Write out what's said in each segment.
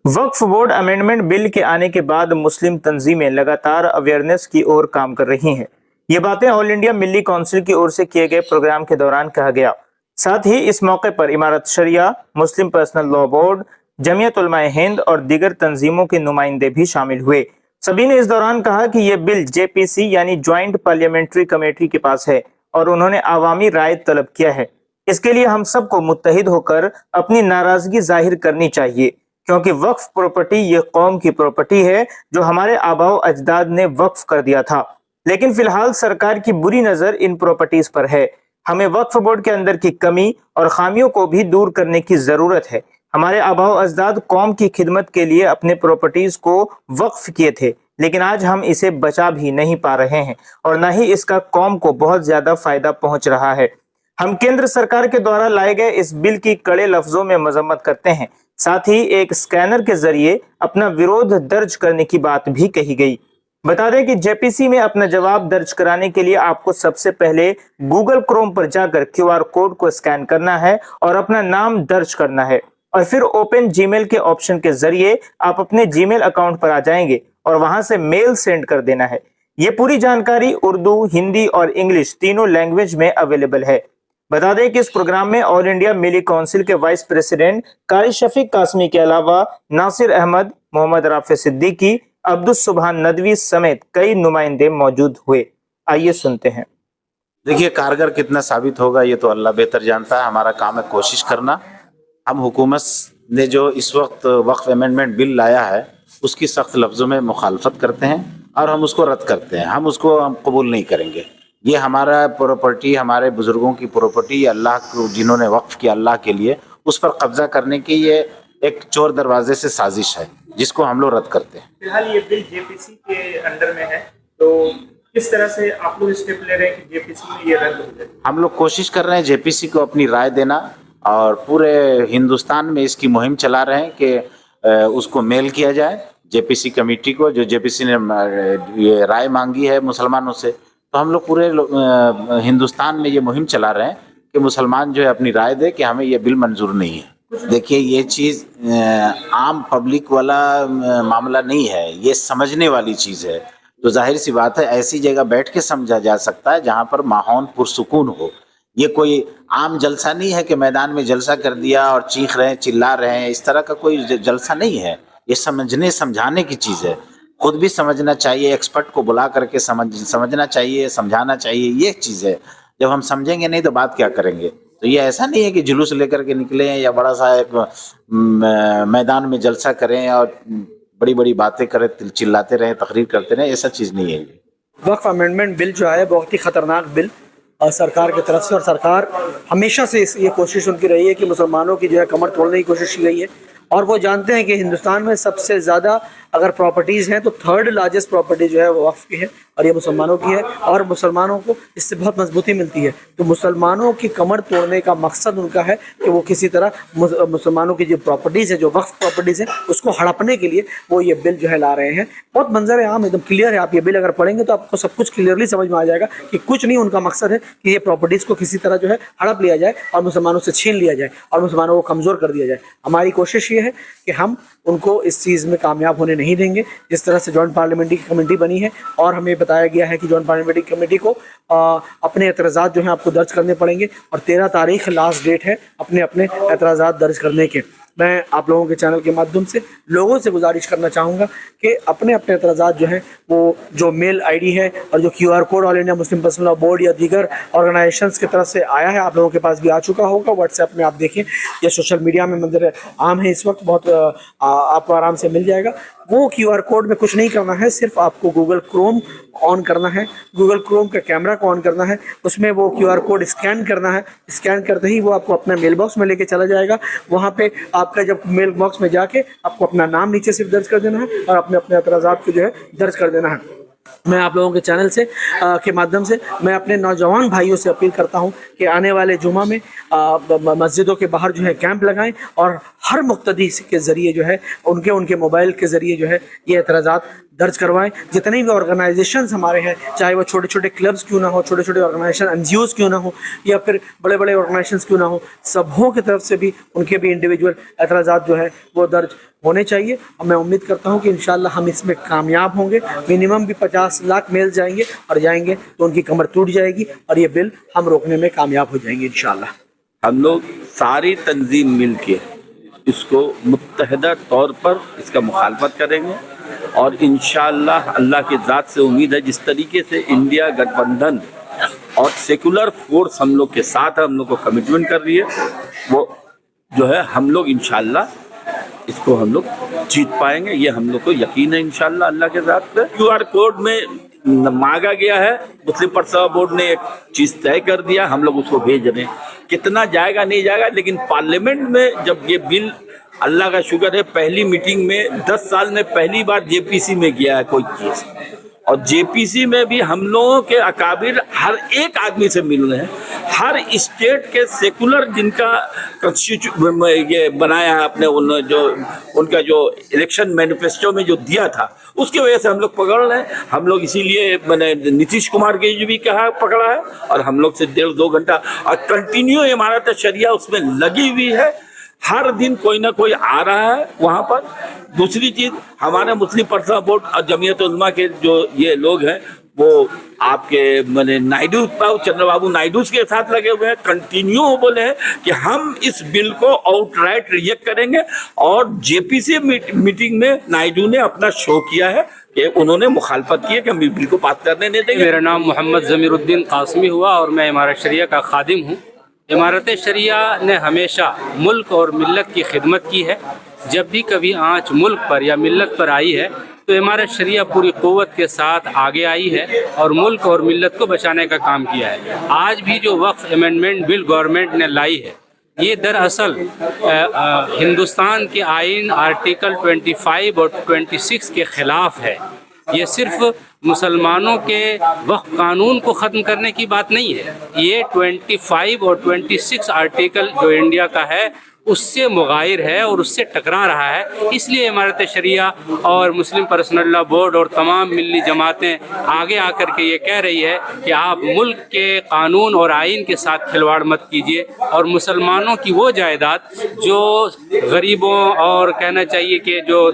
वक्फ board amendment bill के आने के बाद मुस्लिम तंजीमें लगातार अवेयरनेस की ओर काम कर रही हैं। ये बातें ऑल इंडिया मिल्ली काउंसिल की ओर से किए गए प्रोग्राम के दौरान कहा गया। साथ ही इस मौके पर Imarat Sharia, Muslim personal law board, Jamiat Ulamae Hind और दीगर तंजीमों के नुमाइंदे भी शामिल हुए। सभी ने इस दौरान कहा कि यह बिल जेपीसी यानी ज्वाइंट पार्लियामेंट्री कमेटी के पास है और उन्होंने आवामी राय तलब किया है। इसके लिए हम सबको मुत्तहिद होकर अपनी नाराजगी जाहिर करनी चाहिए, क्योंकि वक्फ प्रॉपर्टी ये कौम की प्रॉपर्टी है जो हमारे आबाओ अजदाद ने वक्फ कर दिया था। लेकिन फिलहाल सरकार की बुरी नजर इन प्रॉपर्टीज पर है। हमें वक्फ बोर्ड के अंदर की कमी और खामियों को भी दूर करने की जरूरत है। हमारे आबाओ अजदाद कौम की खिदमत के लिए अपने प्रॉपर्टीज को वक्फ किए थे, लेकिन आज हम इसे बचा भी नहीं पा रहे हैं और न ही इसका कौम को बहुत ज्यादा फायदा पहुंच रहा है। हम केंद्र सरकार के द्वारा लाए गए इस बिल की कड़े लफ्जों में मजम्मत करते हैं। साथ ही एक स्कैनर के जरिए अपना विरोध दर्ज करने की बात भी कही गई। बता दें कि जेपीसी में अपना जवाब दर्ज कराने के लिए आपको सबसे पहले गूगल क्रोम पर जाकर क्यूआर कोड को स्कैन करना है और अपना नाम दर्ज करना है, और फिर ओपन जीमेल के ऑप्शन के जरिए आप अपने जीमेल अकाउंट पर आ जाएंगे और वहां से मेल सेंड कर देना है। ये पूरी जानकारी उर्दू, हिंदी और इंग्लिश तीनों लैंग्वेज में अवेलेबल है। बता दें कि इस प्रोग्राम में ऑल इंडिया मिली काउंसिल के वाइस प्रेसिडेंट कारी शफीक कासमी के अलावा नासिर अहमद, मोहम्मद राफे सिद्दीकी, अब्दुस सुबहान नदवी समेत कई नुमाइंदे मौजूद हुए। आइए सुनते हैं। देखिए, कारगर कितना साबित होगा ये तो अल्लाह बेहतर जानता है। हमारा काम है कोशिश करना। हम हुकूमत ने जो इस वक्त वक्फ अमेंडमेंट बिल लाया है उसकी सख्त लफ्ज़ों में मुखालफत करते हैं और हम उसको रद्द करते हैं। हम कबूल नहीं करेंगे। ये हमारा प्रॉपर्टी, हमारे बुजुर्गों की प्रॉपर्टी, अल्लाह को जिन्होंने वक्फ किया अल्लाह के लिए, उस पर कब्जा करने की ये एक चोर दरवाजे से साजिश है जिसको हम लोग रद्द करते हैं। फिलहाल ये बिल जेपीसी के अंडर में है, तो किस तरह से आप लोग स्टेप ले रहे हैं कि जेपीसी में ये रद्द हो जाए? हम लोग कोशिश कर रहे हैं जेपीसी को अपनी राय देना और पूरे हिंदुस्तान में इसकी मुहिम चला रहे हैं कि उसको मेल किया जाए जेपीसी कमेटी को, जो जेपीसी ने ये राय मांगी है मुसलमानों से। तो हम लोग पूरे हिंदुस्तान में ये मुहिम चला रहे हैं कि मुसलमान जो है अपनी राय दे कि हमें ये बिल मंजूर नहीं है। देखिए, ये चीज़ आम पब्लिक वाला मामला नहीं है, ये समझने वाली चीज़ है। तो जाहिर सी बात है ऐसी जगह बैठ के समझा जा सकता है जहाँ पर माहौल पुरसुकून हो। ये कोई आम जलसा नहीं है कि मैदान में जलसा कर दिया और चीख रहे हैं, चिल्ला रहे हैं। इस तरह का कोई जलसा नहीं है। ये समझाने की चीज़ है। खुद भी समझना चाहिए, एक्सपर्ट को बुला करके समझना चाहिए, समझाना चाहिए। ये चीज़ है। जब हम समझेंगे नहीं तो बात क्या करेंगे? तो ये ऐसा नहीं है कि जुलूस लेकर के निकले या बड़ा सा एक मैदान में जलसा करें और बड़ी बड़ी बातें करें, चिल्लाते रहें, तकरीर करते रहें। ऐसा चीज़ नहीं है। वक्फ अमेंडमेंट बिल जो है बहुत ही ख़तरनाक बिल और सरकार की तरफ से, और सरकार हमेशा से ये कोशिश उनकी रही है कि मुसलमानों की जो है कमर तोड़ने की कोशिश की गई है। और वो जानते हैं कि हिंदुस्तान में सबसे ज़्यादा अगर प्रॉपर्टीज़ हैं तो थर्ड लार्जेस्ट प्रॉपर्टी जो है वो वक्फ की है और ये मुसलमानों की है, और मुसलमानों को इससे बहुत मजबूती मिलती है। तो मुसलमानों की कमर तोड़ने का मकसद उनका है कि वो किसी तरह मुसलमानों की जो प्रॉपर्टीज़ है, जो वक्फ प्रॉपर्टीज़ है, उसको हड़पने के लिए वो ये बिल जो है ला रहे हैं। बहुत मंजर आम एकदम क्लियर है। आप ये बिल अगर पढ़ेंगे तो आपको सब कुछ क्लियरली समझ में आ जाएगा कि कुछ नहीं, उनका मकसद है कि ये प्रॉपर्टीज़ को किसी तरह जो है हड़प लिया जाए और मुसलमानों से छीन लिया जाए और मुसलमानों को कमज़ोर कर दिया जाए। हमारी कोशिश ये है कि हम उनको इस चीज़ में कामयाब होने नहीं देंगे। जिस तरह से जॉइंट पार्लियामेंट्री कमेटी बनी है और हमें बताया गया है कि जॉइंट पार्लियामेंट्री कमेटी को अपने एतराज़ात जो हैं आपको दर्ज करने पड़ेंगे और 13 तारीख लास्ट डेट है अपने एतराज़ात दर्ज करने के। मैं आप लोगों के चैनल के माध्यम से लोगों से गुजारिश करना चाहूँगा कि अपने एतराज़ात जो हैं वो जो मेल आईडी है और जो QR code all India Muslim personal law board या दीगर ऑर्गेनाइजेशंस की तरफ से आया है, आप लोगों के पास भी आ चुका होगा। व्हाट्सएप में आप देखें या सोशल मीडिया में मंजर आम है इस वक्त, बहुत आपको आराम से मिल जाएगा। वो क्यूआर कोड में कुछ नहीं करना है, सिर्फ आपको गूगल क्रोम ऑन करना है, गूगल क्रोम का कैमरा को ऑन करना है, उसमें वो क्यूआर कोड स्कैन करना है। स्कैन करते ही वो आपको अपना मेल बॉक्स में लेके चला जाएगा। वहाँ पे आपका जब मेल बॉक्स में जाके आपको अपना नाम नीचे सिर्फ दर्ज कर देना है और अपने एतराज़ात को जो है दर्ज कर देना है। मैं आप लोगों के चैनल से के माध्यम से मैं अपने नौजवान भाइयों से अपील करता हूं कि आने वाले जुमा में मस्जिदों के बाहर जो है कैंप लगाएं और हर मुक्तदी के ज़रिए जो है उनके मोबाइल के ज़रिए जो है ये एतराज़ात दर्ज करवाएं। जितने भी ऑर्गेनाइजेशंस हमारे हैं, चाहे वो छोटे छोटे क्लब्स क्यों ना हो, छोटे छोटे ऑर्गेनाइजेशन एनजीओज क्यों ना हो, या फिर बड़े बड़े ऑर्गेनाइजेशंस क्यों ना हो, सबों की तरफ से भी उनके भी इंडिविजुअल एतराज़ात जो है वो दर्ज होने चाहिए। और मैं उम्मीद करता हूँ कि इंशाल्लाह हम इसमें कामयाब होंगे। मिनिमम भी 50 लाख मेल जाएंगे, और जाएंगे तो उनकी कमर टूट जाएगी और ये बिल हम रोकने में कामयाब हो जाएंगे इंशाल्लाह। हम लोग सारी तंजीम मिल के इसको मुत्तहदा तौर पर इसका मुखालफत करेंगे, और इंशाअल्लाह अल्लाह की ज़ात से उम्मीद है जिस तरीके से इंडिया गठबंधन और सेकुलर फोर्स हम लोग के साथ है, हम लोग को कमिटमेंट कर रही है, वो जो है हम लोग इंशाअल्लाह इसको हम लोग जीत पाएंगे, ये हम लोग को यकीन है इंशाअल्लाह अल्लाह के ज़ात पे। QR कोड में मांगा गया है, मुस्लिम पर्सनल बोर्ड ने एक चीज़ तय कर दिया, हम लोग उसको भेज रहे हैं। कितना जाएगा नहीं जाएगा, लेकिन पार्लियामेंट में जब ये बिल, अल्लाह का शुक्र है पहली मीटिंग में 10 साल में पहली बार जेपीसी में गया है कोई चीज़, और जेपीसी में भी हम लोगों के अकाबिर हर एक आदमी से मिल रहे हैं, हर स्टेट के सेकुलर जिनका ये बनाया है अपने जो उनका जो इलेक्शन मैनिफेस्टो में जो दिया था, उसकी वजह से हम लोग पकड़ रहे हैं। हम लोग इसीलिए मैंने नीतीश कुमार के जो भी कहा पकड़ा है, और हम लोग से 1.5-2 घंटा और कंटिन्यू इमारत शरिया उसमें लगी हुई है, हर दिन कोई ना कोई आ रहा है वहाँ पर। दूसरी चीज़, हमारे मुस्लिम पर्सनल बोर्ड और जमीयत उलमा के जो ये लोग हैं वो आपके मैंने नायडू चंद्रबाबू नायडू के साथ लगे हुए हैं, कंटिन्यू बोले हैं कि हम इस बिल को आउटराइट रिजेक्ट करेंगे, और जेपीसी मीटिंग में नायडू ने अपना शो किया है कि उन्होंने मुखालफत की है कि हम बिल को पास करने नहीं देंगे। मेरा नाम मोहम्मद ज़मीरुद्दीन कासमी हुआ और मैं इमारत शरिया का खादिम हूँ। इमारत शरिया ने हमेशा मुल्क और मिल्लत की खिदमत की है। जब भी कभी आँच मुल्क पर या मिल्लत पर आई है तो इमारत शरिया पूरी क़ुव्वत के साथ आगे आई है और मुल्क और मिल्लत को बचाने का काम किया है। आज भी जो वक्फ अमेंडमेंट बिल गवर्नमेंट ने लाई है, ये दरअसल हिंदुस्तान के आइन आर्टिकल 25 और 26 के ख़िलाफ़ है। ये सिर्फ मुसलमानों के वक्फ कानून को ख़त्म करने की बात नहीं है, ये 25 और 26 आर्टिकल जो इंडिया का है उससे मुगायर है और उससे टकरा रहा है। इसलिए इमारत शरिया और मुस्लिम पर्सनल लॉ बोर्ड और तमाम मिली जमातें आगे आकर के ये कह रही है कि आप मुल्क के कानून और आइन के साथ खिलवाड़ मत कीजिए, और मुसलमानों की वो जायदाद जो गरीबों और कहना चाहिए कि जो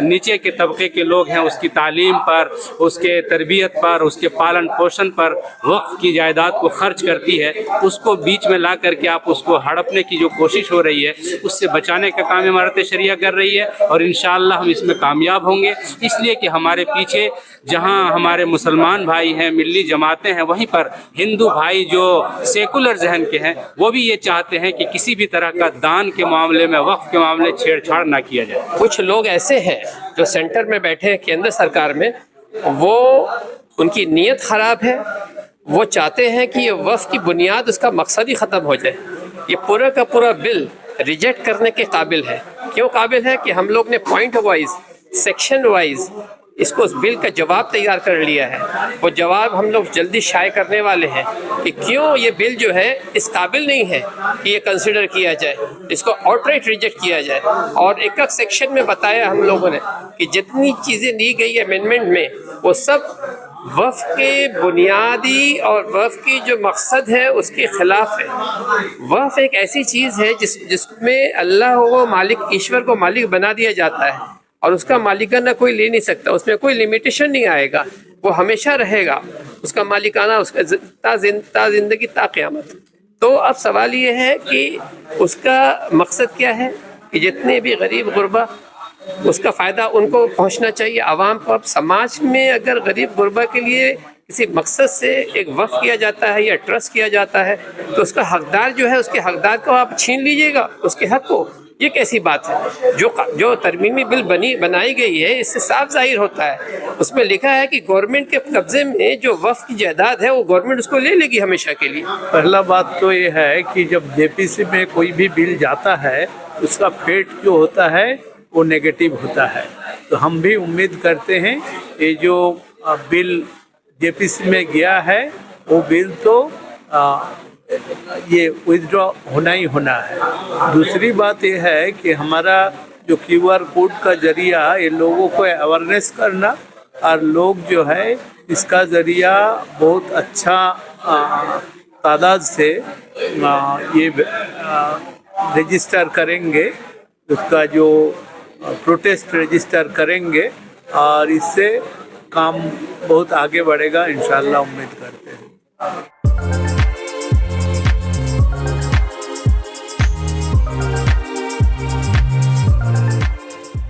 नीचे के तबके के लोग हैं उसकी तालीम पर, उसके तरबियत पर, उसके पालन पोषण पर वक्फ की जायदाद को खर्च करती है, उसको बीच में ला करके आप उसको हड़पने की जो कोशिश हो रही है उससे बचाने का काम इमारत शरिया कर रही है, और इंशाअल्लाह हम इसमें कामयाब होंगे। इसलिए कि हमारे पीछे जहां हमारे मुसलमान भाई हैं, मिली जमातें हैं, वहीं पर हिंदू भाई जो सेकुलर जहन के हैं वो भी ये चाहते हैं कि किसी भी तरह का दान के मामले में, वक्फ के मामले छेड़छाड़ ना किया जाए। कुछ लोग ऐसे हैं जो सेंटर में बैठे हैं केंद्र सरकार में, वो उनकी नीयत ख़राब है, वो चाहते हैं कि ये वक्फ की बुनियाद, उसका मकसद ही ख़त्म हो जाए। ये पूरा का पूरा बिल रिजेक्ट करने के काबिल है। क्यों काबिल है कि हम लोग ने पॉइंट वाइज, सेक्शन वाइज इसको उस बिल का जवाब तैयार कर लिया है। वो जवाब हम लोग जल्दी शाये करने वाले हैं कि क्यों ये बिल जो है इस काबिल नहीं है कि ये कंसिडर किया जाए, इसको आउटराइट रिजेक्ट किया जाए। और एक एक सेक्शन में बताया हम लोगों ने कि जितनी चीज़ें दी गई अमेंडमेंट में वो सब वफ़ के बुनियादी और वफ़ की जो मकसद है उसके ख़िलाफ़ है। वफ़ एक ऐसी चीज़ है जिसमें अल्लाह को मालिक, ईश्वर को मालिक बना दिया जाता है, और उसका मालिकाना कोई ले नहीं सकता, उसमें कोई लिमिटेशन नहीं आएगा, वो हमेशा रहेगा उसका मालिकाना, उसका ता जिंदगी ता क़यामत। तो अब सवाल ये है कि उसका मकसद क्या है कि जितने भी गरीब गुरबा, उसका फ़ायदा उनको पहुंचना चाहिए आवाम को। अब समाज में अगर गरीब गुरबा के लिए किसी मकसद से एक वक्फ किया जाता है या ट्रस्ट किया जाता है तो उसका हकदार जो है, उसके हकदार को आप छीन लीजिएगा, उसके हक को। ये कैसी बात है? जो तरमीमी बिल बनाई गई है इससे साफ जाहिर होता है, उसमें लिखा है कि गवर्नमेंट के कब्जे में जो वक्फ की जायदाद है वो गवर्नमेंट उसको ले लेगी हमेशा के लिए। पहला बात तो ये है कि जब जेपीसी में कोई भी बिल जाता है उसका फेट जो होता है वो नेगेटिव होता है। तो हम भी उम्मीद करते हैं ये जो बिल जेपीसी में गया है वो बिल तो ये विथड्रॉ होना ही होना है। दूसरी बात ये है कि हमारा जो QR कोड का जरिया ये लोगों को अवेयरनेस करना और लोग जो है इसका ज़रिया बहुत अच्छा तादाद से ये रजिस्टर करेंगे, उसका जो प्रोटेस्ट रजिस्टर करेंगे और इससे काम बहुत आगे बढ़ेगा इंशाल्लाह, उम्मीद करते हैं।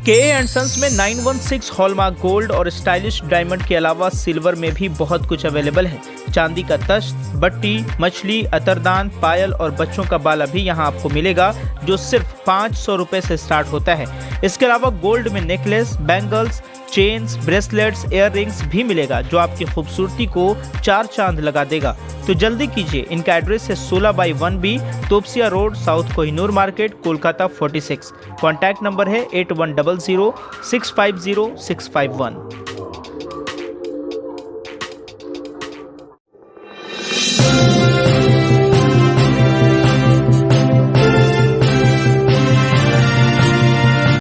के सन्स में 916 हॉलमार्क गोल्ड और स्टाइलिश डायमंड के अलावा सिल्वर में भी बहुत कुछ अवेलेबल है। चांदी का तश्त, बट्टी, मछली, अतरदान, पायल और बच्चों का बाला भी यहाँ आपको मिलेगा, जो सिर्फ 500 रुपए से स्टार्ट होता है। इसके अलावा गोल्ड में necklace, bangles, chains, bracelets, ear rings भी मिलेगा, जो आपकी खूबसूरती को 4 चांद लगा देगा। तो जल्दी कीजिए, इनका एड्रेस है 16/1B Topsia road, south Kohinoor market, Kolkata 46। Contact number है 8100 650 651।